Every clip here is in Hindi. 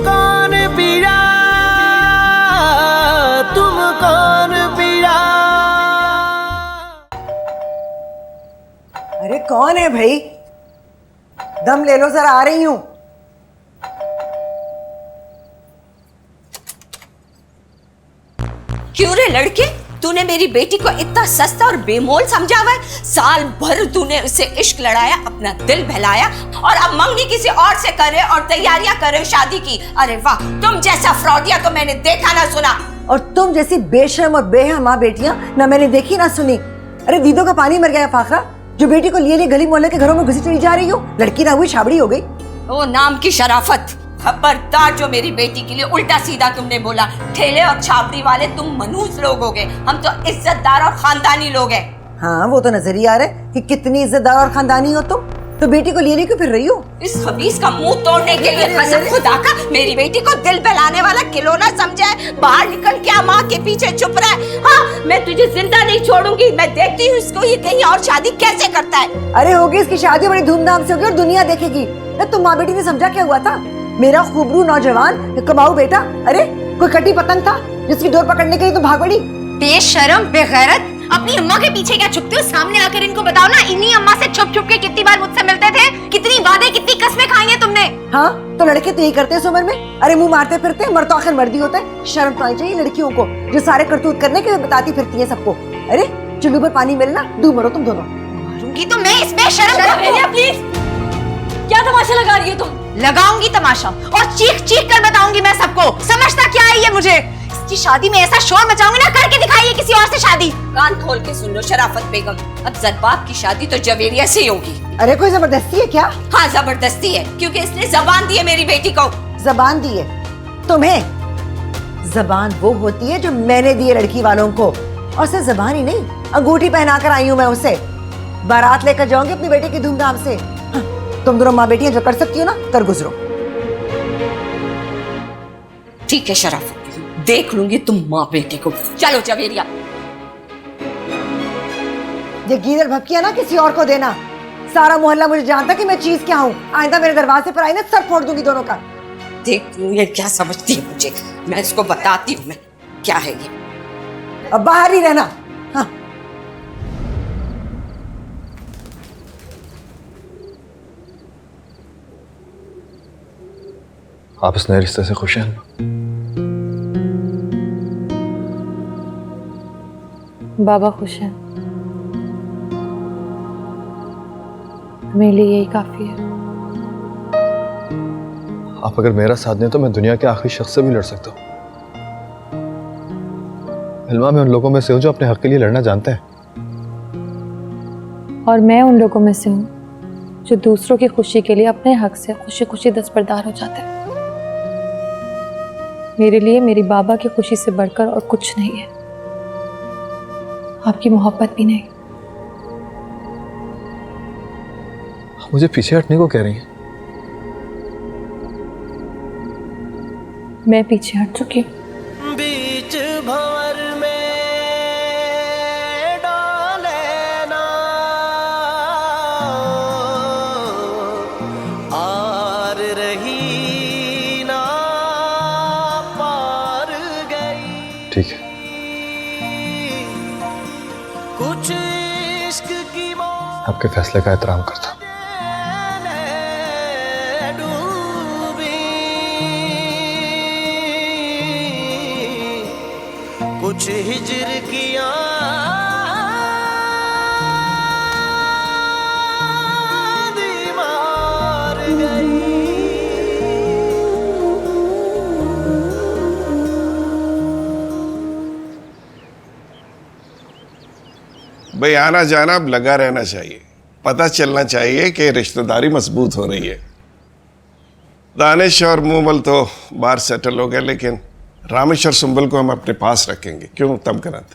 कौन पिया, तुम कौन पिया। अरे कौन है भाई? दम ले लो जरा, आ रही हूं। क्यों रे लड़के, तूने मेरी बेटी को इतना सस्ता और बेमोल समझा हुआ है? साल भर तूने उससे इश्क लड़ाया, अपना दिल बहलाया, और अब मंगनी किसी और से करे और तैयारियां करे शादी की। अरे वाह, तुम जैसा फ्रॉडिया तो मैंने देखा ना सुना। और तुम जैसी बेशर्म और बेहया माँ बेटियां ना मैंने देखी ना सुनी। अरे दीदों का पानी मर गया फाखरा, जो बेटी को लिए गली मोहल्ले के घरों में घुसी चली जा रही हो। लड़की ना हुई छाबड़ी हो गई। वो नाम की शराफत, खबरदार जो मेरी बेटी के लिए उल्टा सीधा तुमने बोला। ठेले और छाबड़ी वाले तुम मनहूस लोग हो गए, हम तो इज्जतदार और खानदानी लोग हैं। हाँ वो तो नजर ही आ रहा है कि कितनी इज्जतदार और खानदानी हो तुम। तो बेटी को लिए क्यों फिर रही हो? इस खबीस का मुंह तोड़ने के लिए कसम खुदा का मेरी बेटी को दिल बहलाने वाला खिलौना समझा है। बाहर निकल के माँ के पीछे छुप रहा है। हाँ, मैं तुझे जिंदा नहीं छोड़ूंगी। मैं देखती हूँ इसको ये कहीं और शादी कैसे करता है। अरे होगी इसकी शादी बड़ी धूमधाम से होगी और दुनिया देखेगी। तुम माँ बेटी ने समझा क्या हुआ था? मेरा खूबरू नौजवान कमाऊ बेटा, अरे कोई कटी पतंग था जिसकी डोर पकड़ने के लिए तुम भाग पड़ी। बेशरम बेगैरत, अपनी अम्मा के पीछे क्या छुपते हो? सामने आकर इनको बताओ ना, इन्हीं अम्मा से छुप छुप के कितनी बार मुझसे मिलते थे, कितनी वादे कितनी कस्में खाई हैं तुमने। हाँ तो लड़के तो यही करते हैं इस उम्र में। अरे मुंह मारते फिरते, मर तो आखिर मर्दी होता है। शर्म तो आनी चाहिए लड़कियों को, जो सारे करतूत करने के बताती फिरती है सबको। अरे चुल्लू पर पानी मिले ना, डूब मरो तुम दोनों। मारूंगी तो मैं इस बेशरम। प्लीज, क्या तमाशा लगा रही हो तुम? लगाऊंगी तमाशा और चीख चीख कर बताऊंगी मैं सबको। समझता क्या है ये मुझे? इसकी शादी में ऐसा शोर मचाऊंगी ना, करके दिखाइए किसी और से शादी। कान खोल के सुन लो शराफत बेगम, अब ज़रबाब की शादी तो जवेरिया से ही होगी। अरे कोई जबरदस्ती है क्या? हाँ जबरदस्ती है, क्योंकि इसने जबान दी है मेरी बेटी को। जबान दी है तुम्हें? जबान वो होती है जो मैंने दी है लड़की वालों को। और सिर्फ जबान ही नहीं, अंगूठी पहनाकर आई हूँ मैं उसे। बारात लेकर जाऊंगी अपनी बेटी की धूमधाम से। हाँ, तुम दोनों माँ बेटियां जो कर सकती हो ना, कर गुजरो। ठीक है शराफत, देख लूंगी तुम माँ बेटी को। चलो जवेरिया। ये गीदड़ भपकिया ना किसी और को देना। सारा मोहल्ला मुझे जानता कि मैं चीज क्या हूँ। आइंदा मेरे दरवाजे पर आई ना, सर फोड़ दूंगी दोनों का। देख लूं ये क्या समझती है मुझे, मैं इसको बताती हूँ मैं क्या है ये। अब बाहर ही रहना। हाँ। आप इस नए रिश्ते से खुश हैं? बाबा खुश हैं, मेरे लिए यही काफी है। आप अगर मेरा साथ दें तो मैं दुनिया के आखिरी शख्स से भी लड़ सकता हूँ। हिलमा, मैं उन लोगों में से हूँ जो अपने हक के लिए लड़ना जानते हैं। और मैं उन लोगों में से हूँ जो दूसरों की खुशी के लिए अपने हक से खुशी खुशी दस्तबरदार हो जाते हैं। मेरे लिए मेरी बाबा की खुशी से बढ़कर और कुछ नहीं है, आपकी मोहब्बत भी नहीं। मुझे पीछे हटने को कह रही हैं? मैं पीछे हट चुकी हूँ। बीच भंवर में डाले ना, आर रही ना पार गई। ठीक है, कुछ इश्क की मौत आपके फैसले का एहतराम करता हूँ। कुछ हिजर किया मार गई। भाई आना जाना अब लगा रहना चाहिए, पता चलना चाहिए कि रिश्तेदारी मजबूत हो रही है। दानिश और मूमल तो बाहर सेटल हो गए, लेकिन रामेश और सुंबल को हम अपने पास रखेंगे। क्यों तमकनात?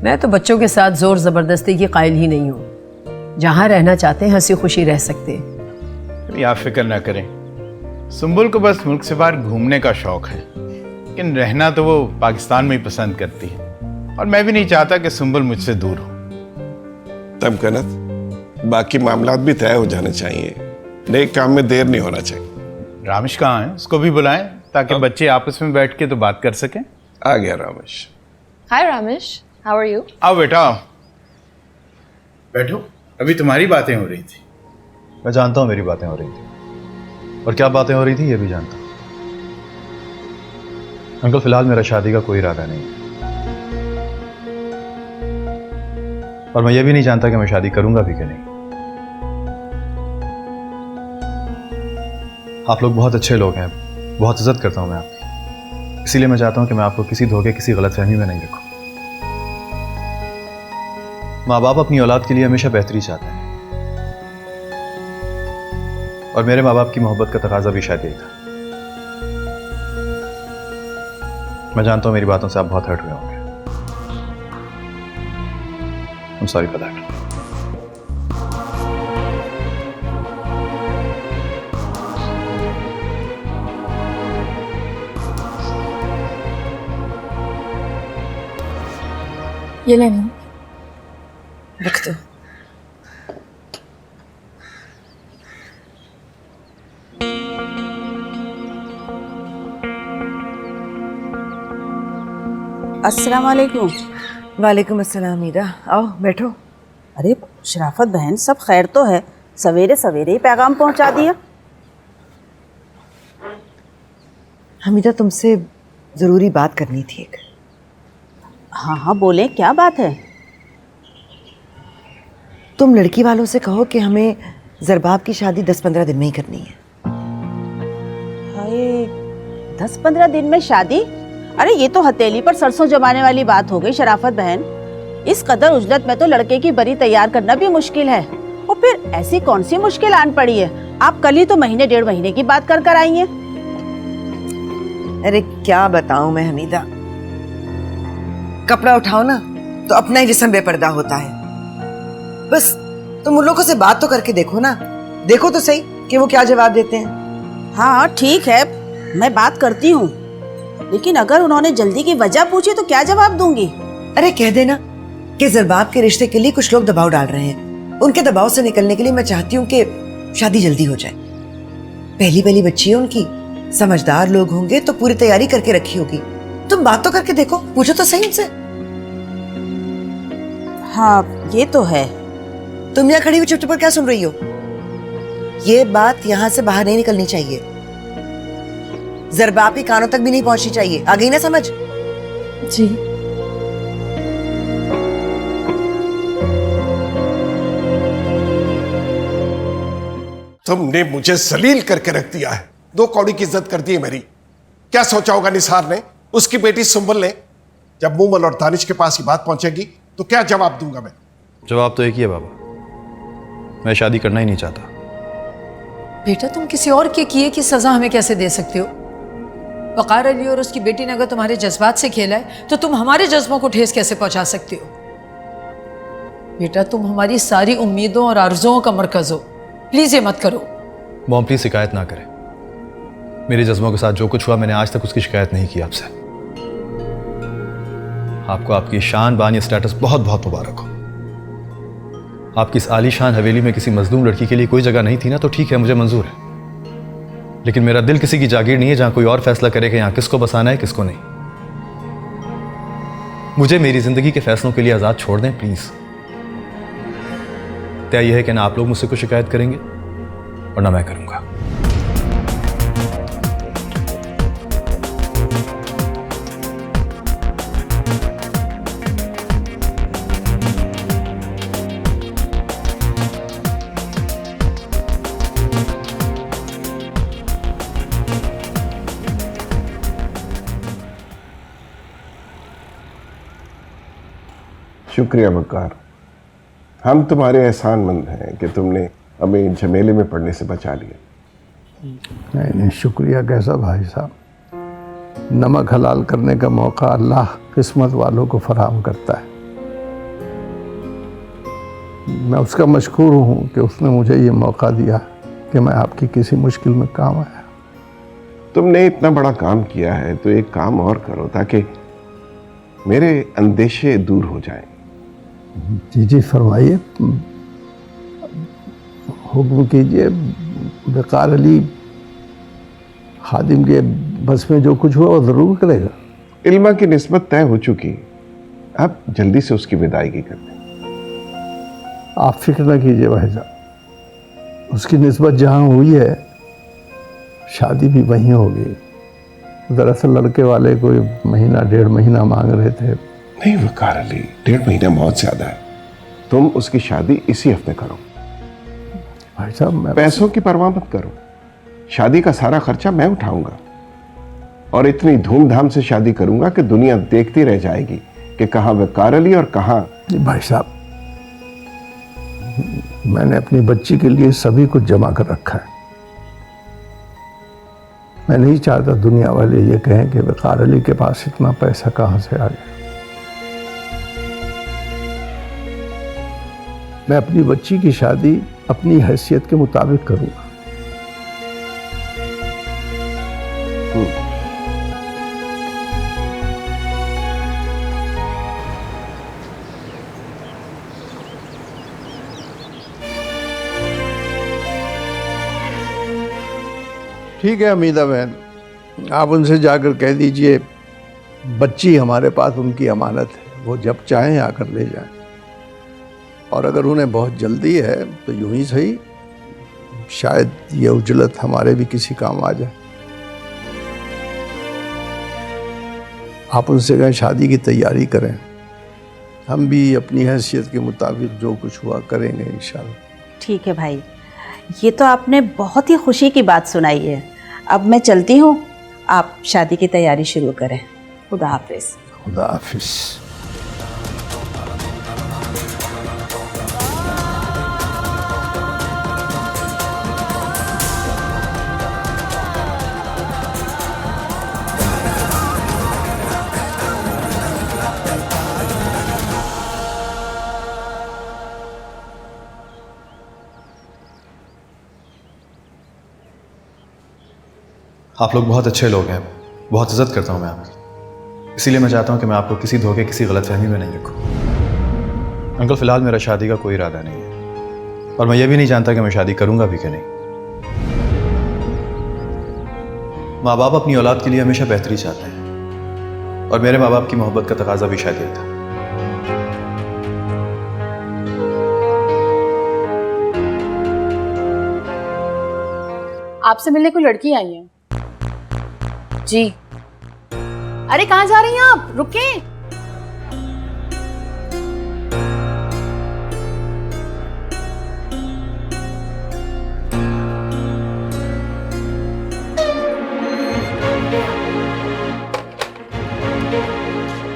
मैं तो बच्चों के साथ जोर जबरदस्ती की कायल ही नहीं हूँ। जहाँ रहना चाहते हैं हंसी खुशी रह सकते हैं। आप फिक्र ना करें, सुंबल को बस मुल्क से बाहर घूमने का शौक है, लेकिन रहना तो वो पाकिस्तान में ही पसंद करती है। और मैं भी नहीं चाहता कि सुंबल मुझसे दूर हो। तमकनत, बाकी मामलात भी तय हो जाने चाहिए। नेक काम में देर नहीं होना चाहिए। रामेश कहाँ है? उसको भी बुलाएं, ताकि बच्चे आपस में बैठ के तो बात कर सकें। आ गया रामेश। हाय रामेश, हाउ आर यू? आओ बेटा आओ। बैठो, अभी तुम्हारी बातें हो रही थी। मैं जानता हूँ मेरी बातें हो रही थी, और क्या बातें हो रही थी ये भी जानता हूँ। अंकल, फिलहाल मेरा शादी का कोई इरादा नहीं है, और मैं ये भी नहीं जानता कि मैं शादी करूंगा भी कि नहीं। आप लोग बहुत अच्छे लोग हैं, बहुत इज्जत करता हूं मैं आपकी, इसीलिए मैं चाहता हूं कि मैं आपको किसी धोखे, किसी गलतफहमी में नहीं रखूं। माँ बाप अपनी औलाद के लिए हमेशा बेहतरी चाहते हैं, और मेरे माँ बाप की मोहब्बत का तकाजा भी शायद यही था। मैं जानता हूं मेरी बातों से आप बहुत हर्ट हुए होंगे। I'm sorry for that. ये लेना। रख दो। अस्सलाम वालेकुम। वालेकुम अस्सलाम। मीरा, आओ बैठो। अरे शराफत बहन, सब खैर तो है? सवेरे सवेरे ही पैगाम पहुंचा दिया। हमीदा, तुमसे ज़रूरी बात करनी थी एक। हाँ हाँ बोलें, क्या बात है? तुम लड़की वालों से कहो कि हमें ज़रबाब की शादी 10-15 दिन में ही करनी है। हाय, 10-15 दिन में शादी? अरे ये तो हथेली पर सरसों जमाने वाली बात हो गई शराफत बहन। इस कदर उजलत में तो लड़के की बरी तैयार करना भी मुश्किल है, और फिर ऐसी कौन सी मुश्किल आन पड़ी है? आप कल ही तो महीने 1.5 महीने की बात कर आई हैं। अरे क्या बताऊं मैं हमीदा, कपड़ा उठाओ ना तो अपना ही जिस्म बेपर्दा होता है। बस तुम उन लोगों से बात तो करके देखो ना, देखो तो सही कि वो क्या जवाब देते हैं। हाँ ठीक है, मैं बात करती हूँ, लेकिन अगर उन्होंने जल्दी की वजह पूछी तो क्या जवाब दूंगी? अरे कह देना कि ज़रबाब के रिश्ते के लिए कुछ लोग दबाव डाल रहे हैं। उनके दबाव से निकलने के लिए मैं चाहती हूँ कि शादी जल्दी हो जाए। पहली बच्ची है उनकी, समझदार लोग होंगे तो पूरी तैयारी करके रखी होगी। तुम बात तो करके देखो, पूछो तो सही उनसे। हाँ ये तो है। तुम यहाँ खड़ी हुई चुप पर क्या सुन रही हो? ये बात यहाँ से बाहर नहीं निकलनी चाहिए, ज़रबाब के कानों तक भी नहीं पहुंचनी चाहिए। आ गई ना समझ? जी। तुमने मुझे जलील करके रख दिया है, 2 कौड़ी की इज्जत कर दी है मेरी। क्या सोचा होगा निसार ने, उसकी बेटी सुंबल ने? जब मूमल और दानिश के पास ये बात पहुंचेगी तो क्या जवाब दूंगा मैं? जवाब तो एक ही है बाबा, मैं शादी करना ही नहीं चाहता। बेटा, तुम किसी और के किए की सजा हमें कैसे दे सकते हो? वक़ार अली और उसकी बेटी ने अगर तुम्हारे जज्बात से खेला है तो तुम हमारे जज्बों को ठेस कैसे पहुंचा सकती हो? बेटा, तुम हमारी सारी उम्मीदों और आरज़ुओं का मरकज़ हो, प्लीज़ ये मत करो। मॉम प्लीज शिकायत ना करें। मेरे जज्बों के साथ जो कुछ हुआ, मैंने आज तक उसकी शिकायत नहीं की आपसे। आपको आपकी शान, बान या स्टेटस बहुत बहुत मुबारक हो। आपकी इस आलीशान हवेली में किसी मजलूम लड़की के लिए कोई जगह नहीं थी ना, तो ठीक है, मुझे मंजूर है। लेकिन मेरा दिल किसी की जागीर नहीं है जहां कोई और फैसला करे कि यहां किसको बसाना है किसको नहीं। मुझे मेरी जिंदगी के फैसलों के लिए आजाद छोड़ दें प्लीज। तय यह है कि ना आप लोग मुझसे कुछ शिकायत करेंगे और ना मैं करूंगा। शुक्रिया वकार, हम तुम्हारे एहसानमंद हैं कि तुमने हमें झमेले में पड़ने से बचा लिया। नहीं, शुक्रिया कैसा भाई साहब, नमक हलाल करने का मौका अल्लाह किस्मत वालों को फराहम करता है। मैं उसका मशकूर हूँ कि उसने मुझे ये मौका दिया कि मैं आपकी किसी मुश्किल में काम आया। तुमने इतना बड़ा काम किया है तो एक काम और करो ताकि मेरे अंदेशे दूर हो जाएं। जी जी फरमाइए, हुक्म कीजिए। वकार अली खादिम के बस में जो कुछ हुआ वो ज़रूर करेगा। इल्मा की निस्बत तय हो चुकी है, अब जल्दी से उसकी विदायगी कर दें। आप फिक्र न कीजिए भाई साहब, उसकी निस्बत जहाँ हुई है शादी भी वहीं होगी। दरअसल लड़के वाले कोई महीना 1.5 महीना मांग रहे थे। नहीं वकार अली, 1.5 महीना बहुत ज्यादा है। तुम उसकी शादी इसी हफ्ते करो। भाई साहब मैं पैसों की परवाह मत करो, शादी का सारा खर्चा मैं उठाऊंगा और इतनी धूमधाम से शादी करूंगा कि दुनिया देखती रह जाएगी कि कहां वकार अली और कहां। भाई साहब, मैंने अपनी बच्ची के लिए सभी कुछ जमा कर रखा है। मैं नहीं चाहता दुनिया वाले ये कहें कि वकार अली के पास इतना पैसा कहां से आ गया। मैं अपनी बच्ची की शादी अपनी हैसियत के मुताबिक करूंगा। ठीक है अमीदा बहन, आप उनसे जाकर कह दीजिए बच्ची हमारे पास उनकी अमानत है, वो जब चाहें आकर ले जाएं। और अगर उन्हें बहुत जल्दी है तो यूं ही सही, शायद ये उजलत हमारे भी किसी काम आ जाए। आप उनसे कहें शादी की तैयारी करें, हम भी अपनी हैसियत के मुताबिक जो कुछ हुआ करेंगे इंशाल्लाह। ठीक है भाई, ये तो आपने बहुत ही खुशी की बात सुनाई है। अब मैं चलती हूँ, आप शादी की तैयारी शुरू करें। खुदा हाफिज। खुदा हाफिज। आप लोग बहुत अच्छे लोग हैं, बहुत इज्जत करता हूँ मैं आपकी। इसीलिए मैं चाहता हूँ कि मैं आपको किसी धोखे, किसी गलतफहमी में नहीं रखूँ। अंकल, फ़िलहाल मेरा शादी का कोई इरादा नहीं है और मैं ये भी नहीं जानता कि मैं शादी करूँगा भी कि नहीं। माँ बाप अपनी औलाद के लिए हमेशा बेहतरी चाहते हैं और मेरे माँ बाप की मोहब्बत का तकाजा भी शायद ये था। आपसे मिलने कोई लड़की आई है जी। अरे कहाँ जा रही हैं आप? रुके।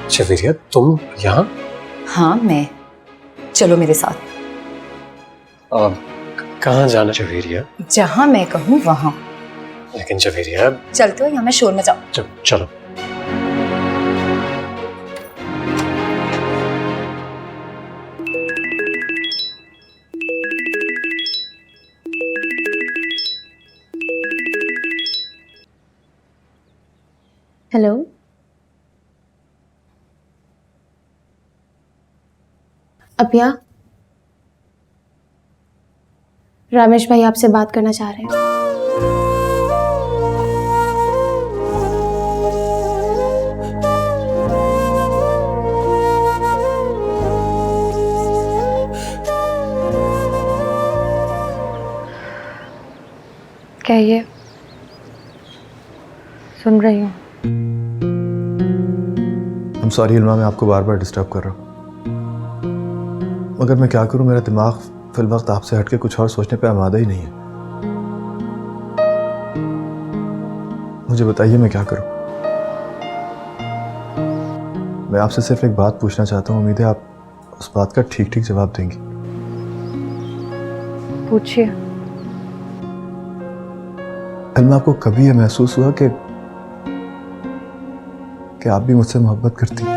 चवेरिया, तुम यहाँ? हाँ मैं, चलो मेरे साथ। कहाँ जाना चवेरिया? जहाँ मैं कहूँ वहाँ। लेकिन चवेरिया। चलते हो, यहाँ मैं शोर मचाऊं। चलो। हेलो, अपिया, रामेश भाई आपसे बात करना चाह रहे हैं। कहिए, सुन रही हूँ। I'm sorry इल्मा, मैं आपको बार बार डिस्टर्ब कर रहा हूँ, मगर मैं क्या करूँ, मेरा दिमाग फिल वक्त आपसे हटके कुछ और सोचने पे आमादा ही नहीं है। मुझे बताइए मैं क्या करूँ। मैं आपसे सिर्फ एक बात पूछना चाहता हूँ, उम्मीद है आप उस बात का ठीक ठीक जवाब देंगी। पूछिए। इल्मा, आपको कभी ये महसूस हुआ कि आप भी मुझसे मोहब्बत करती हैं?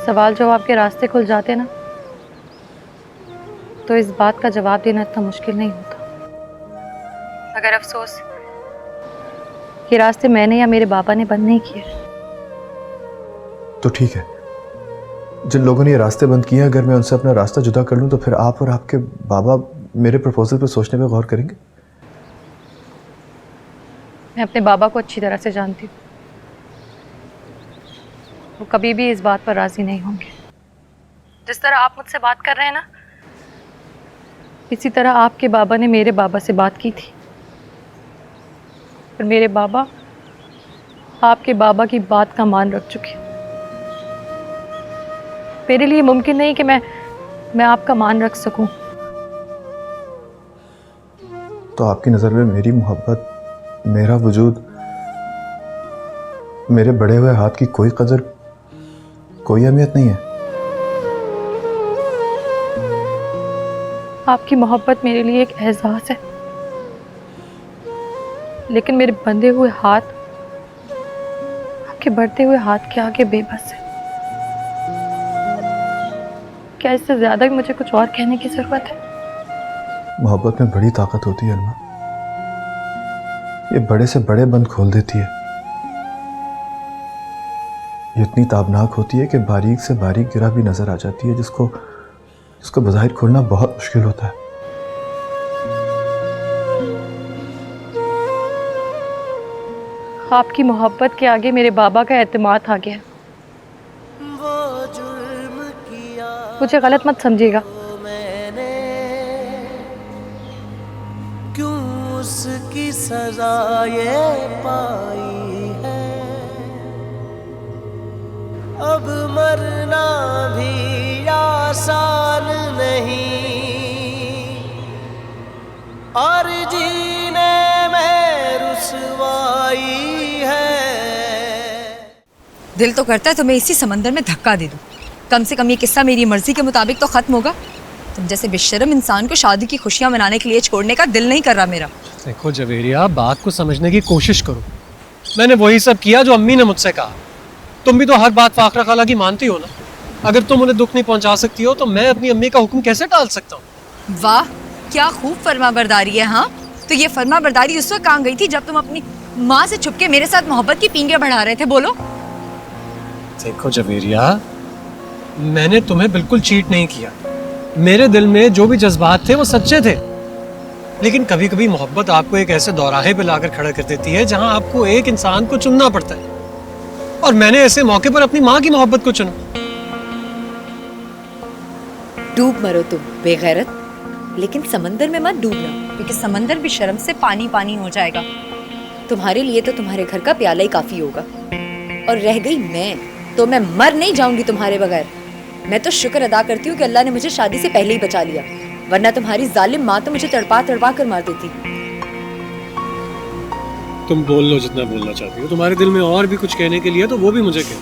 सवाल जवाब के रास्ते खुल जाते ना, तो इस बात का जवाब देना इतना मुश्किल नहीं होता। मगर अफसोस, ये रास्ते मैंने या मेरे बाबा ने बंद नहीं किए। तो ठीक है, जिन लोगों ने ये रास्ते बंद किए, अगर मैं उनसे अपना रास्ता जुदा कर लूं तो फिर आप और आपके बाबा मेरे प्रपोजल पर सोचने पे गौर करेंगे? मैं अपने बाबा को अच्छी तरह से जानती हूँ। वो कभी भी इस बात पर राजी नहीं होंगे। जिस तरह आप मुझसे बात कर रहे हैं ना, इसी तरह आपके बाबा ने मेरे बाबा से बात की थी, पर मेरे बाबा आपके बाबा की बात का मान रख चुके। मेरे लिए मुमकिन नहीं कि मैं आपका मान रख सकूं। तो आपकी नज़र में मेरी मोहब्बत, मेरा वजूद, मेरे बढ़े हुए हाथ की कोई कदर, कोई अहमियत नहीं है? आपकी मोहब्बत मेरे लिए एक एहसास है, लेकिन मेरे बंधे हुए हाथ आपके बढ़ते हुए हाथ के आगे बेबस है। क्या इससे ज्यादा भी मुझे कुछ और कहने की जरूरत है? मोहब्बत में बड़ी ताकत होती है अल्मा। ये बड़े से बड़े बंद खोल देती है। ये इतनी ताबनाक होती है कि बारीक से बारीक गिरा भी नजर आ जाती है, जिसको बज़ाहिर खोलना बहुत मुश्किल होता है। आपकी मोहब्बत के आगे मेरे बाबा का एतमाद आ गया। मुझे गलत मत समझिएगा। क्यों उसकी सजा ये पाई है, अब मरना भी आसान नहीं और जीने में रुसवाई है। दिल तो करता है तुम्हें इसी समंदर में धक्का दे दूं। कम से कम ये किस्सा मेरी मर्जी के मुताबिक तो खत्म होगा। तुम जैसे बेशर्म इंसान को शादी की खुशियां मनाने के लिए छोड़ने का दिल नहीं कर रहा मेरा। देखो जवेरिया, बात को समझने की कोशिश करो। मैंने वही सब किया जो अम्मी ने मुझसे कहा। तुम भी तो हर बात फाखरा खाला की मानती हो ना। अगर तुम उन्हें दुख नहीं पहुंचा सकती हो तो मैं अपनी अम्मी का हुक्म कैसे टाल सकता हूँ? वाह, क्या खूब फर्माबरदारी है। हाँ, तो ये फर्माबरदारी उस वक्त कहाँ गई थी जब तुम अपनी माँ से छुपके मेरे साथ मोहब्बत की पींगे बढ़ा रहे थे? बोलो। देखो जवेरिया, मैंने तुम्हें बिल्कुल चीट नहीं किया। मेरे दिल में जो भी जज्बात थे वो सच्चे थे, लेकिन कभी कभी मोहब्बत आपको एक ऐसे दौराहे पे लाकर खड़ा कर देती है जहां आपको एक इंसान को चुनना पड़ता है, और मैंने ऐसे मौके पर अपनी माँ की मोहब्बत को चुना। डूब मरो तुम बेगैरत, लेकिन समंदर में मत डूबना, क्योंकि समंदर भी शर्म से पानी पानी हो जाएगा। तुम्हारे लिए तो तुम्हारे घर का प्याला ही काफी होगा, और रह गई मैं तो मैं मर नहीं जाऊंगी तुम्हारे बगैर। मैं तो शुक्र अदा करती हूँ कि अल्लाह ने मुझे शादी से पहले ही बचा लिया, वरना तुम्हारी जालिम माँ तो मुझे तड़पा तड़पा कर मार देती। तुम बोल लो जितना बोलना चाहती हो। तुम्हारे दिल में और भी कुछ कहने के लिए तो वो भी मुझे कहो।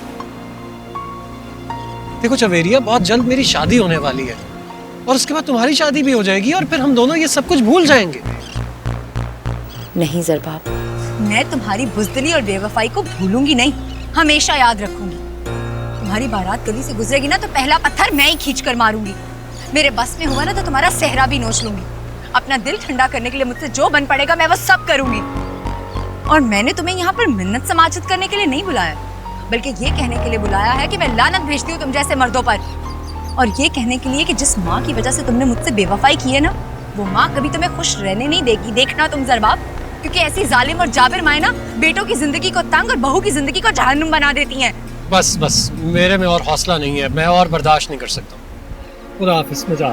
देखो जवेरिया, बहुत जल्द मेरी शादी होने वाली है, और उसके बाद तुम्हारी शादी भी हो जाएगी, और फिर हम दोनों ये सब कुछ भूल जाएंगे। नहीं ज़रबाब, मैं तुम्हारी बुज़दिली और बेवफाई को भूलूंगी नहीं, हमेशा याद रखूंगी। तुम्हारी बारात गली से गुजरेगी ना तो पहला पत्थर मैं ही खींच कर मारूंगी। मेरे बस में हुआ ना तो तुम्हारा सेहरा भी नोच लूंगी। अपना दिल ठंडा करने के लिए मुझसे जो बन पड़ेगा मैं वो सब करूंगी। और मैंने तुम्हें यहाँ पर मिन्नत समाजत करने के लिए नहीं बुलाया, बल्कि ये कहने के लिए बुलाया है कि मैं लानत भेजती हूँ तुम जैसे मर्दों पर, और ये कहने के लिए कि जिस माँ की वजह से तुमने मुझसे बेवफाई की है ना, वो माँ कभी तुम्हें खुश रहने नहीं देगी। देखना तुम ज़रबाब, क्योंकि ऐसी जालिम और जाबिर माएँ ना बेटों की जिंदगी को तंग और बहू की जिंदगी को जहन्नुम बना देती हैं। बस बस, मेरे में और हौसला नहीं है, मैं और बर्दाश्त नहीं कर सकता। खुदा हाफिज़, में जा।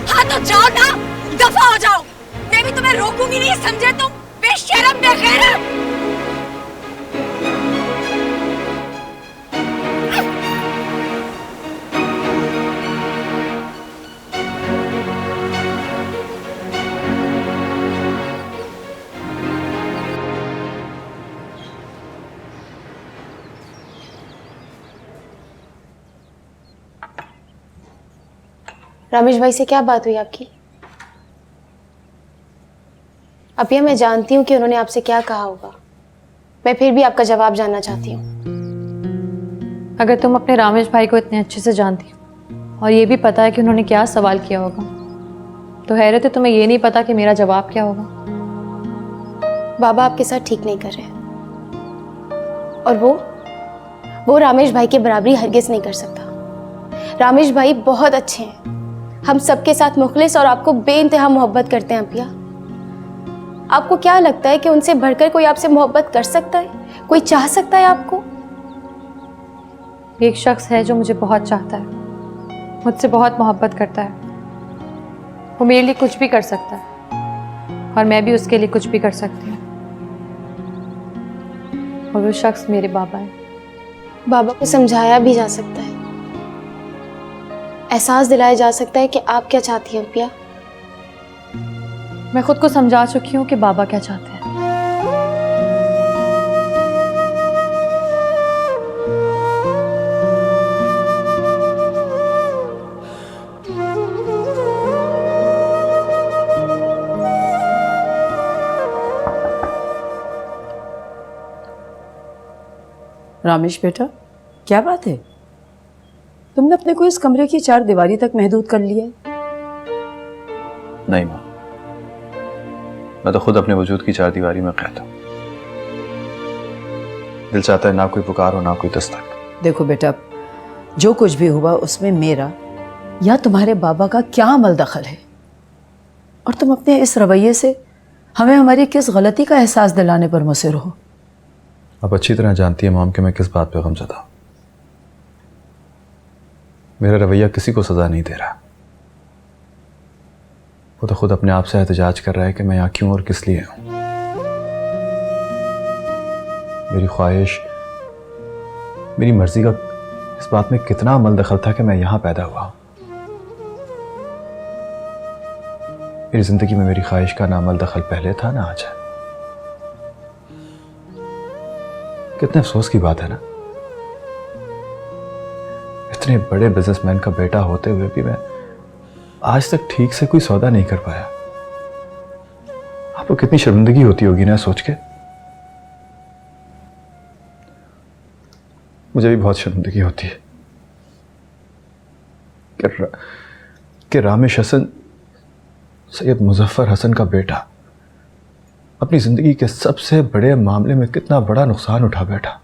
हाँ तो जाओ ना, दफा हो जाओ। मैं भी तुम्हें रोकूंगी नहीं, समझे तुम बेशरम बेगैरत। रमेश भाई से क्या बात हुई आपकी? अपिया, मैं जानती हूँ कि उन्होंने आपसे क्या कहा होगा, मैं फिर भी आपका जवाब जानना चाहती हूँ। अगर तुम अपने रामेश भाई को इतने अच्छे से जानती हो और ये भी पता है कि उन्होंने क्या सवाल किया होगा, तो हैरत है तुम्हें ये नहीं पता कि मेरा जवाब क्या होगा। बाबा आपके साथ ठीक नहीं कर रहे, और वो रामेश भाई की बराबरी हरगिज नहीं कर सकता। रामेश भाई बहुत अच्छे हैं, हम सबके साथ मुखलिस और आपको बेइंतहा मोहब्बत करते हैं अपिया। आपको क्या लगता है कि उनसे बढ़कर कोई आपसे मोहब्बत कर सकता है, कोई चाह सकता है आपको? एक शख्स है जो मुझे बहुत चाहता है, मुझसे बहुत मोहब्बत करता है। वो मेरे लिए कुछ भी कर सकता है और मैं भी उसके लिए कुछ भी कर सकती हूँ। और वो शख्स मेरे बाबा है। बाबा को समझाया भी जा सकता है, एहसास दिलाया जा सकता है कि आप क्या चाहती हैं अपिया। मैं खुद को समझा चुकी हूँ कि बाबा क्या चाहते हैं। रामेश बेटा, क्या बात है? तुमने अपने को इस कमरे की 4 दीवारी तक महदूद कर लिया है? नहीं माँ, मैं तो खुद अपने वजूद की 4 दीवारी में कैद हूं। दिल चाहता है ना कोई पुकार हो ना कोई दस्तक। देखो बेटा, जो कुछ भी हुआ उसमें मेरा या तुम्हारे बाबा का क्या अमल दखल है? और तुम अपने इस रवैये से हमें हमारी किस गलती का एहसास दिलाने पर मुसिर हो? आप अच्छी तरह जानती है मॉम कि मैं किस बात पे गमज़दा हूं। मेरा रवैया किसी को सजा नहीं दे रहा। वो तो खुद अपने आप से एहतजाज कर रहा है कि मैं यहाँ क्यों और किस लिए हूं। मेरी ख्वाहिश, मेरी मर्जी का इस बात में कितना अमल दखल था कि मैं यहां पैदा हुआ। मेरी जिंदगी में मेरी ख्वाहिश का ना अमल दखल पहले था ना आज है। कितने अफसोस की बात है ना, इतने बड़े बिजनेसमैन का बेटा होते हुए भी मैं आज तक ठीक से कोई सौदा नहीं कर पाया। आपको कितनी शर्मिंदगी होती होगी ना सोच के। मुझे भी बहुत शर्मिंदगी होती है कि रामेश हसन, सैयद मुजफ्फर हसन का बेटा, अपनी जिंदगी के सबसे बड़े मामले में कितना बड़ा नुकसान उठा बैठा।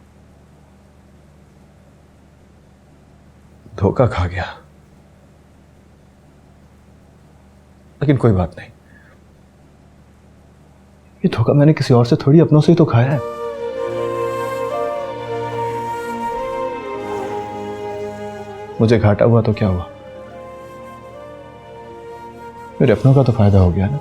धोखा खा गया। लेकिन कोई बात नहीं, ये धोखा मैंने किसी और से थोड़ी, अपनों से ही तो खाया है। मुझे घाटा हुआ तो क्या हुआ, मेरे अपनों का तो फायदा हो गया ना।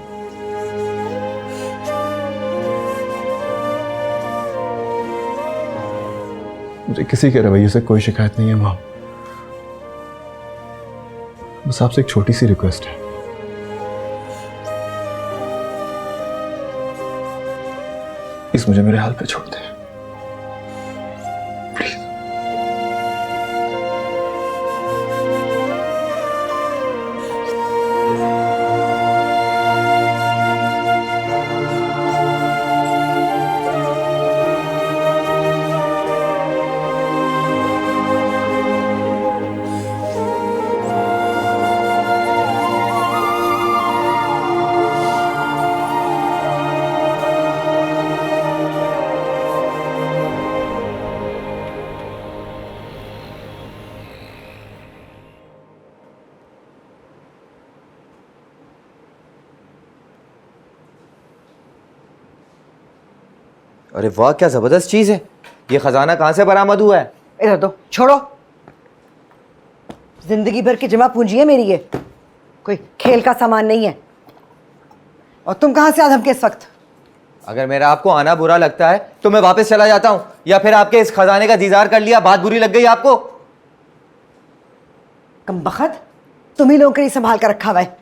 मुझे किसी के रवैये से कोई शिकायत नहीं है मां। बस आपसे एक छोटी सी रिक्वेस्ट है, प्लीज मुझे मेरे हाल पे छोड़ दें। अरे वाह, क्या जबरदस्त चीज है। ये खजाना कहां से बरामद हुआ है? इधर दो, छोड़ो। जिंदगी भर की जमा पूंजी है मेरी, ये कोई खेल का सामान नहीं है। और तुम कहां से आदम के इस वक्त? अगर मेरा आपको आना बुरा लगता है तो मैं वापस चला जाता हूं, या फिर आपके इस खजाने का दीदार कर लिया, बात बुरी लग गई आपको? कमबख्त, तुम ही लोगों के लिए संभाल कर रखा हुआ है,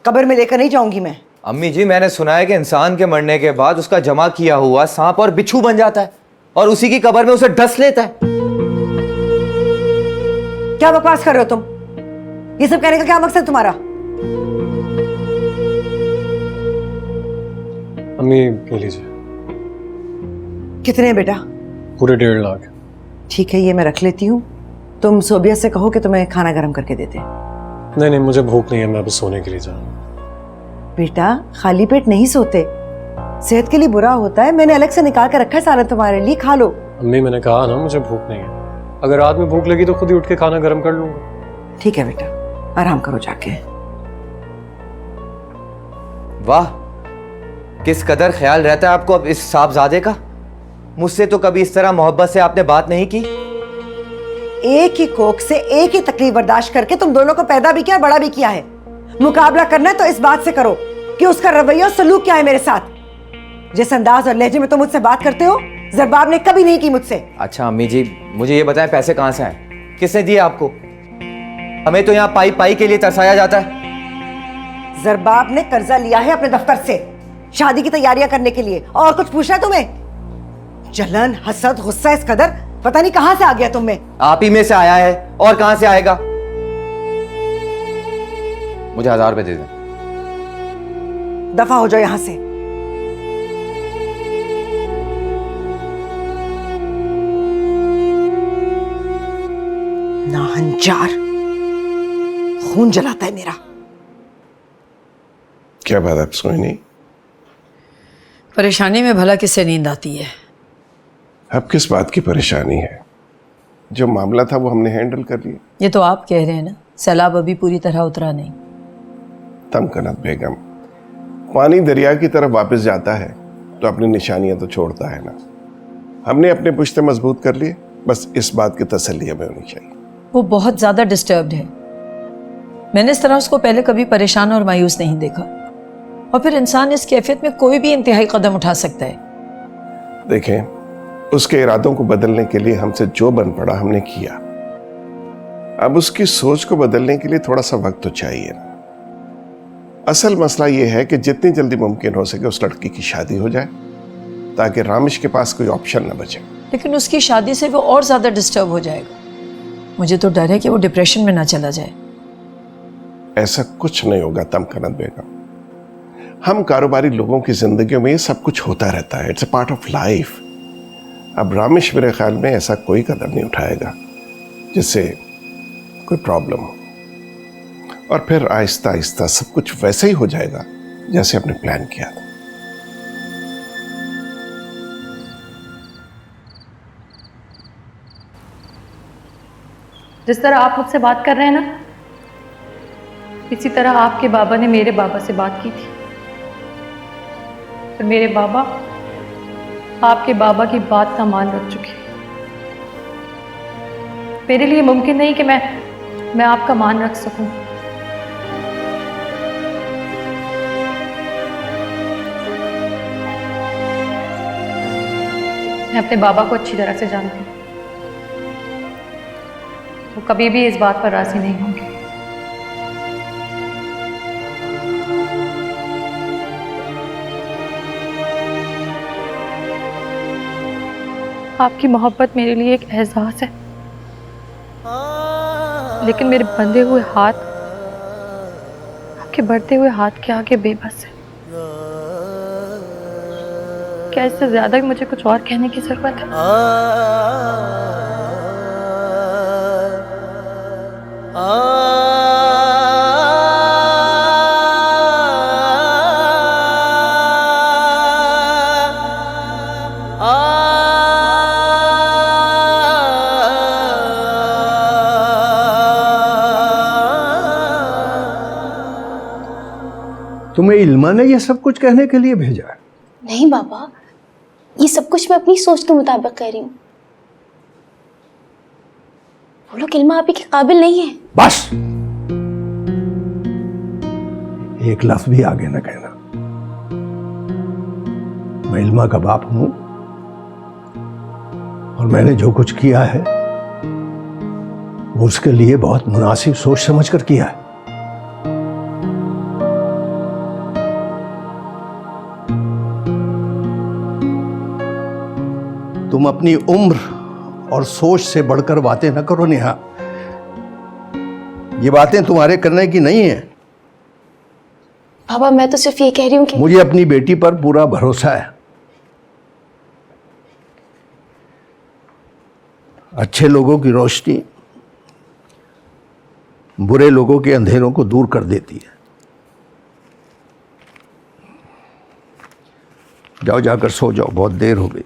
कब्र में लेकर नहीं जाऊंगी मैं। अम्मी जी, मैंने सुना है कि इंसान के मरने के बाद उसका जमा किया हुआ सांप और बिच्छू बन जाता है और उसी की कब्र में उसे डस लेता है। क्या बकवास कर रहे हो तुम? ये सब कहने का क्या मकसद तुम्हारा? अम्मी ले लीजिए। कितने बेटा? पूरे 1.5 लाख। ठीक है, ये मैं रख लेती हूँ। तुम सोबिया से कहो कि तुम्हें खाना गर्म करके देते। नहीं, मुझे भूख नहीं है, मैं बस सोने के लिए जा रहा हूँ। बेटा, खाली पेट नहीं सोते, सेहत के लिए बुरा होता है। मैंने अलग से निकाल कर रखा है सालन तुम्हारे लिए, खा लो। अम्मी, मैंने कहा ना मुझे भूख नहीं है। अगर रात में भूख लगी तो खुद ही उठ के खाना गर्म कर लूंगा। ठीक है बेटा, आराम करो जाके। वाह, किस कदर ख्याल रहता है आपको अब इस साहबजादे का। मुझसे तो कभी इस तरह मोहब्बत से आपने बात नहीं की। एक ही कोख से एक ही तकलीफ बर्दाश्त करके तुम दोनों को पैदा भी किया, बड़ा भी किया है। मुकाबला करना है तो इस बात से करो कि उसका रवैया और सलूक क्या है मेरे साथ। जिस अंदाज और लहजे में तुम मुझसे बात करते हो, ज़रबाब ने कभी नहीं की मुझसे। अच्छा अम्मी जी, मुझे ये बताएं पैसे कहाँ से आए, किसने दिए आपको? हमें तो यहाँ पाई पाई के लिए तरसाया जाता है। ज़रबाब ने कर्जा लिया है अपने दफ्तर से शादी की तैयारियां करने के लिए। और कुछ पूछना है तुम्हें? जलन, हसद, गुस्सा इस कदर पता नहीं कहां से आ गया तुम में। आप ही में से आया है, और कहां से आएगा? मुझे 1000 रुपए दे दें। दफा हो जाओ यहां से। नाहंजार, खून जलाता है मेरा। क्या बात आप सोई नहीं? परेशानी में भला किससे नींद आती है? अब किस बात की परेशानी है? जो मामला था वो हमने हैंडल कर लिया। ये तो आप कह रहे हैं ना, सैलाब अभी पूरी तरह उतरा नहीं। तमकनत बेगम, पानी दरिया की तरफ वापस जाता है तो अपनी निशानियां तो छोड़ता है ना। हमने अपने पुश्ते मजबूत कर लिए, बस इस बात की तसल्ली हमें होनी चाहिए। वो बहुत ज्यादा डिस्टर्ब्ड है। मैंने इस तरह उसको पहले कभी परेशान और मायूस नहीं देखा। और फिर इंसान इस कैफियत में कोई भी इंतहाई कदम उठा सकता है। देखें, उसके इरादों को बदलने के लिए हमसे जो बन पड़ा हमने किया। अब उसकी सोच को बदलने के लिए थोड़ा सा वक्त तो चाहिए ना। असल मसला यह है कि जितनी जल्दी मुमकिन हो सके उस लड़की की शादी हो जाए ताकि रामिश के पास कोई ऑप्शन न बचे। लेकिन उसकी शादी से वो और ज्यादा डिस्टर्ब हो जाएगा। मुझे तो डर है कि वो डिप्रेशन में ना चला जाए। ऐसा कुछ नहीं होगा तमकनत बेगम। हम कारोबारी लोगों की जिंदगियों में ये सब कुछ होता रहता है। It's a part of life. अब रामिश मेरे ख्याल में ऐसा कोई कदम नहीं उठाएगा जिससे कोई प्रॉब्लम हो, और फिर आहिस्ता आहिस्ता सब कुछ वैसे ही हो जाएगा जैसे आपने प्लान किया था। जिस तरह आप मुझसे बात कर रहे हैं ना, इसी तरह आपके बाबा ने मेरे बाबा से बात की थी। तो मेरे बाबा आपके बाबा की बात का मान रख चुके हैं। मेरे लिए मुमकिन नहीं कि मैं आपका मान रख सकूं। मैं अपने बाबा को अच्छी तरह से जानती हूँ। वो कभी भी इस बात पर राजी नहीं होंगे। आपकी मोहब्बत मेरे लिए एक एहसास है, लेकिन मेरे बंधे हुए हाथ आपके बढ़ते हुए हाथ के आगे बेबस है। क्या इससे ज्यादा भी मुझे कुछ और कहने की जरूरत है? तुम्हें इल्मा ने यह सब कुछ कहने के लिए भेजा है? नहीं बाबा, ये सब कुछ मैं अपनी सोच के मुताबिक कह रही हूँ। वो लोग इल्मा आपी के काबिल नहीं है। बस एक लफ्ज भी आगे न कहना। मैं इल्मा का बाप हूं और मैंने जो कुछ किया है वो उसके लिए बहुत मुनासिब सोच समझ कर किया है। तुम अपनी उम्र और सोच से बढ़कर बातें न करो नेहा। ये बातें तुम्हारे करने की नहीं है। बाबा मैं तो सिर्फ ये कह रही हूँ कि मुझे अपनी बेटी पर पूरा भरोसा है। अच्छे लोगों की रोशनी बुरे लोगों के अंधेरों को दूर कर देती है। जाओ, जाकर सो जाओ, बहुत देर हो गई।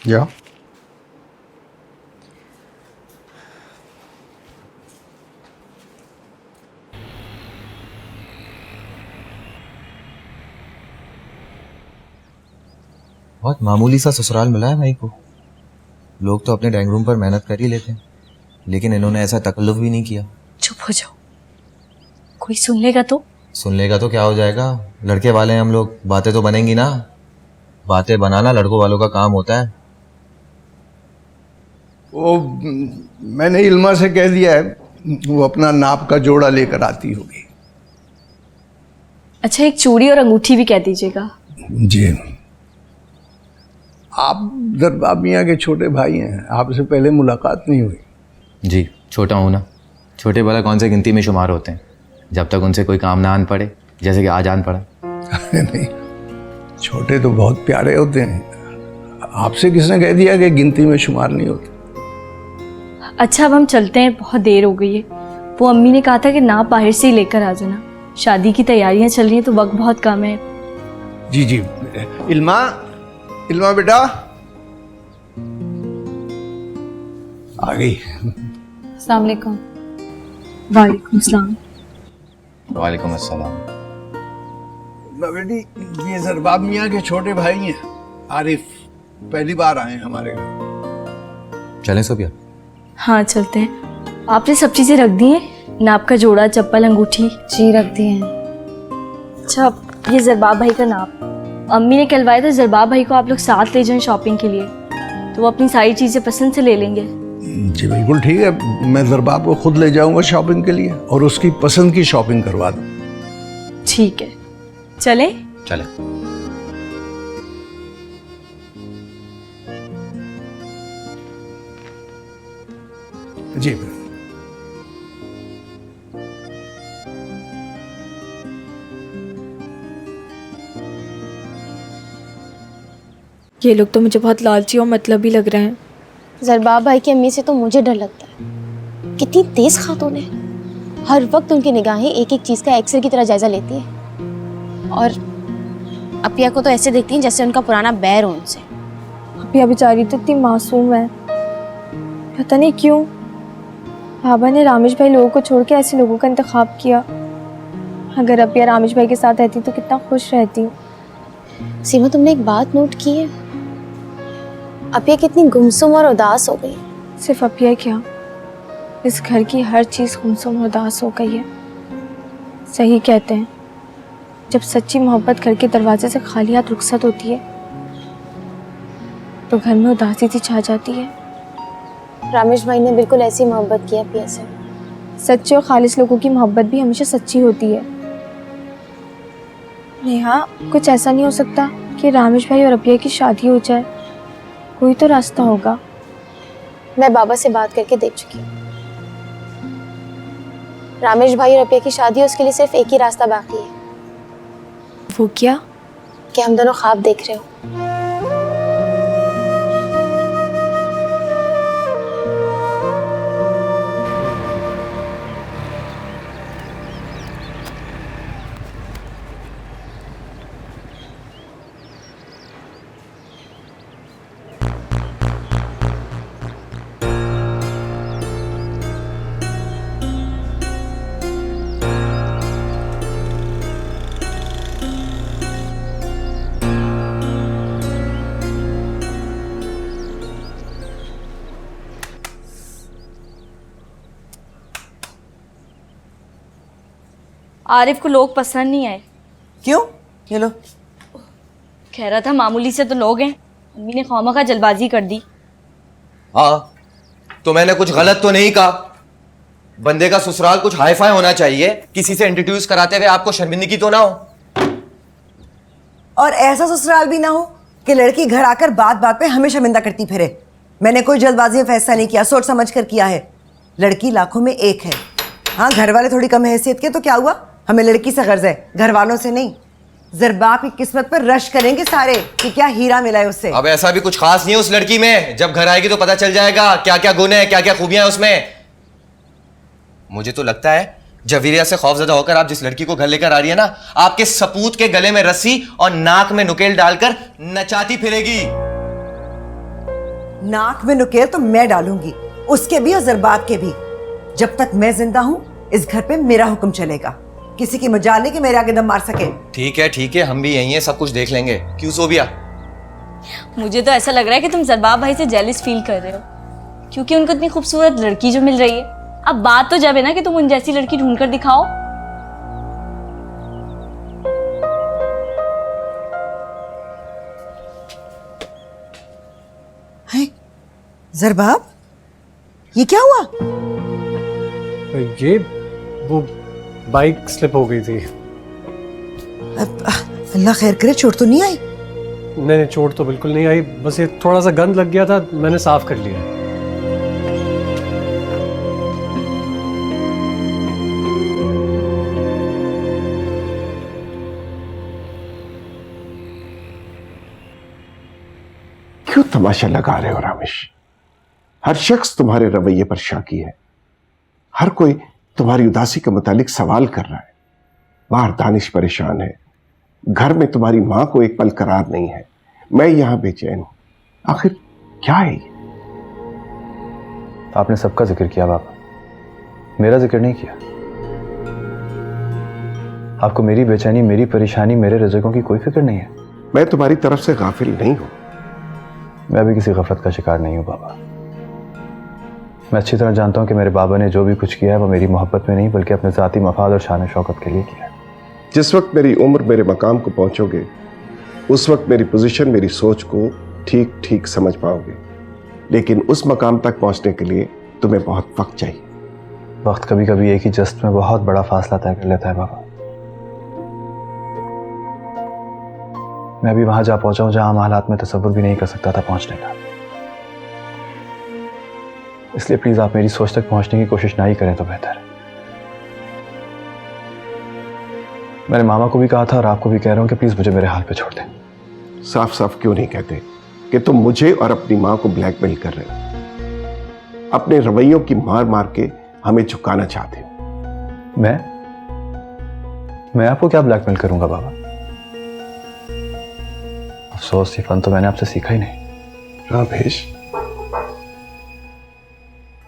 जाओ। बहुत मामूली सा ससुराल मिला है भाई को। लोग तो अपने ड्राइंग रूम पर मेहनत कर ही लेते हैं, लेकिन इन्होंने ऐसा तकल्लुफ भी नहीं किया। चुप हो जाओ, कोई सुन लेगा तो? सुन लेगा तो क्या हो जाएगा, लड़के वाले हैं हम लोग, बातें तो बनेंगी ना। बातें बनाना लड़कों वालों का काम होता है। वो मैंने इल्मा से कह दिया है, वो अपना नाप का जोड़ा लेकर आती होगी। अच्छा, एक चूड़ी और अंगूठी भी कह दीजिएगा। जी, आप दरबाब मियाँ के छोटे भाई हैं, आपसे पहले मुलाकात नहीं हुई। जी छोटा हूँ ना, छोटे वाला कौन से गिनती में शुमार होते हैं, जब तक उनसे कोई काम ना आन पड़े, जैसे कि आज आन पड़ा। अरे नहीं, छोटे तो बहुत प्यारे होते हैं। आपसे किसने कह दिया कि गिनती में शुमार नहीं होते? अच्छा, अब हम चलते हैं, बहुत देर हो गई है। वो अम्मी ने कहा था कि नाप बाहर से ही लेकर आ जाना, शादी की तैयारियां चल रही हैं तो वक्त बहुत कम है। जी जी। इल्मा, इल्मा बेटा आ गई। अस्सलाम वालेकुम। वालेकुम सलाम। वालेकुम अस्सलाम। बेटी, ये दरबाब मियाँ के छोटे भाई हैं, आरिफ, पहली बार आए हैं हमारे घर। चलें सोबिया? हाँ चलते हैं। आपने सब चीजें रख दी हैं, नाप का जोड़ा, चप्पल, अंगूठी? जी रख दिए हैं। अच्छा, ये जरबाब भाई का नाप अम्मी ने कहलवाया था। जरबाब भाई को आप लोग साथ ले जाएं शॉपिंग के लिए, तो वो अपनी सारी चीजें पसंद से ले लेंगे। जी बिल्कुल ठीक है, मैं दरबाब को खुद ले जाऊंगा शॉपिंग के लिए और उसकी पसंद की शॉपिंग करवा दूँ। ठीक है, चले? चले। जी ये लोग तो मुझे बहुत लालची और मतलबी लग रहे हैं। जरबाब भाई की अम्मी से तो मुझे डर लगता है, कितनी तेज खातून है। हर वक्त उनकी निगाहें एक एक चीज़ का एक्सरे की तरह जायजा लेती है, और अपिया को तो ऐसे देखती हैं जैसे उनका पुराना बैर हो उनसे। अपिया बेचारी तो इतनी मासूम है, पता नहीं क्यों बाबा ने रामेश भाई लोगों को छोड़ के ऐसे लोगों का इंतखाब किया। अगर अपिया रामेश भाई के साथ रहती तो कितना खुश रहती। सीमा, तुमने एक बात नोट की है? अपिया कितनी गुमसुम और उदास हो गई। सिर्फ अपिया क्या, इस घर की हर चीज़ गुमसुम और उदास हो गई है। सही कहते हैं, जब सच्ची मोहब्बत घर के दरवाजे से खाली हाथ रुखसत होती है तो घर में उदासी सी छा जाती है। रामेश भाई ने बिल्कुल ऐसी मोहब्बत की अपिया से। सच्चे और खालिस लोगों की मोहब्बत भी हमेशा सच्ची होती है। नेहा, कुछ ऐसा नहीं हो सकता कि रामेश भाई और अपिया की शादी हो जाए? कोई तो रास्ता होगा। मैं बाबा से बात करके देख चुकी हूँ। रामेश भाई और अपिया की शादी, उसके लिए सिर्फ एक ही रास्ता बाकी है। वो क्या? कि हम दोनों ख्वाब देख रहे हो। आरिफ को लोग पसंद नहीं आए। क्यों? ये लो। कह रहा था मामूली से तो लोग हैं, अम्मी ने खामखा जल्दबाजी कर दी। हाँ, तो मैंने कुछ गलत तो नहीं कहा। बंदे का ससुराल कुछ हाईफाई होना चाहिए, किसी से इंट्रोड्यूस कराते हुए आपको शर्मिंदगी तो ना हो। और ऐसा ससुराल भी ना हो कि लड़की घर आकर बात बात पे हमें शर्मिंदा करती फिरे। मैंने कोई जल्दबाजी में फैसला नहीं किया, सोच समझ कर किया है। लड़की लाखों में एक है। हाँ, घर वाले थोड़ी कम हैसियत के तो क्या हुआ, हमें लड़की से गर्ज है, घर वालों से नहीं। जरबाब की किस्मत पर रश करेंगे सारे कि क्या हीरा मिला है उससे। अब ऐसा भी कुछ खास नहीं है उस लड़की में, जब घर आएगी तो पता चल जाएगा क्या क्या गुण है, क्या क्या खूबियां हैं उसमें। मुझे तो लगता है जवीरिया से खौफजदा होकर आप जिस लड़की को घर लेकर आ रही है ना, आपके सपूत के गले में रस्सी और नाक में नुकेल डालकर नचाती फिरेगी। नाक में नुकेल तो मैं डालूंगी, उसके भी और जरबाब के भी। जब तक मैं जिंदा हूं इस घर पे मेरा हुक्म चलेगा, किसी की मजाल नहीं कि मेरे आगे दम मार सके। ठीक है, हम भी यही हैं, सब कुछ देख लेंगे। क्यों सोबिया? मुझे तो ऐसा लग रहा है कि तुम जरबाब भाई से जेलिस फील कर रहे हो, क्योंकि उनको इतनी खूबसूरत लड़की जो मिल रही है। अब बात तो जब है ना कि तुम उन जैसी लड़की ढूंढ कर दिखाओ। जरबाब, ये क्या हुआ? ये वो बाइक स्लिप हो गई थी। अल्लाह खैर करे, चोट तो नहीं आई? नहीं, चोट तो बिल्कुल नहीं आई, बस ये थोड़ा सा गंद लग गया था, मैंने साफ कर लिया। क्यों तमाशा लगा रहे हो रामेश? हर शख्स तुम्हारे रवैये पर शाकी है, हर कोई तुम्हारी उदासी के मुतालिक सवाल कर रहा है। बाहर दानिश परेशान है, घर में तुम्हारी मां को एक पल करार नहीं है, मैं यहां बेचैन हूं। आखिर क्या है ये? आपने सबका जिक्र किया बाबा, मेरा जिक्र नहीं किया। आपको मेरी बेचैनी, मेरी परेशानी, मेरे रज़कों की कोई फिक्र नहीं है? मैं तुम्हारी तरफ से गाफिल नहीं हूं। मैं भी किसी गफलत का शिकार नहीं हूं बाबा। मैं अच्छी तरह जानता हूं कि मेरे बाबा ने जो भी कुछ किया है वो मेरी मोहब्बत में नहीं बल्कि अपने ज़ाती मफाद और शान शौकत के लिए किया है। जिस वक्त मेरी उम्र मेरे मकाम को पहुंचोगे उस वक्त मेरी पोजीशन, मेरी सोच को ठीक ठीक समझ पाओगे, लेकिन उस मकाम तक पहुंचने के लिए तुम्हें बहुत वक्त चाहिए। वक्त कभी कभी एक ही जस्ट में बहुत बड़ा फासला तय कर लेता है बाबा। मैं भी वहां जा पहुंचा हूं जहां आम हालात में तसव्वुर भी नहीं कर सकता था पहुंचने का। इसलिए प्लीज आप मेरी सोच तक पहुंचने की कोशिश ना ही करें तो बेहतर है। मैंने मामा को भी कहा था और आपको भी कह रहा हूं कि प्लीज मुझे मेरे हाल पे छोड़ दें। साफ साफ क्यों नहीं कहते कि तुम मुझे और अपनी मां को ब्लैकमेल कर रहे हो, अपने रवैयों की मार मार के हमें झुकाना चाहते हो। मैं आपको क्या ब्लैकमेल करूंगा बाबा? अफसोस ये फन तो मैंने आपसे सीखा ही नहीं। रामेश,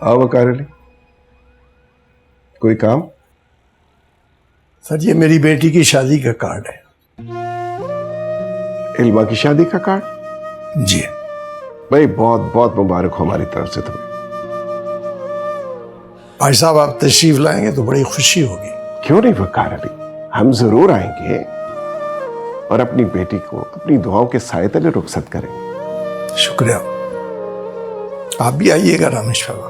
आओ वकार अली, कोई काम? सर ये मेरी बेटी की शादी का कार्ड है। इल्मा की शादी का कार्ड? जी भाई बहुत बहुत मुबारक हो हमारी तरफ से तुम्हें। भाई साहब आप तशरीफ लाएंगे तो बड़ी खुशी होगी। क्यों नहीं वकार अली, हम जरूर आएंगे और अपनी बेटी को अपनी दुआओं के साए तले रुखसत करेंगे। शुक्रिया, आप भी आइएगा रामेश बाबा।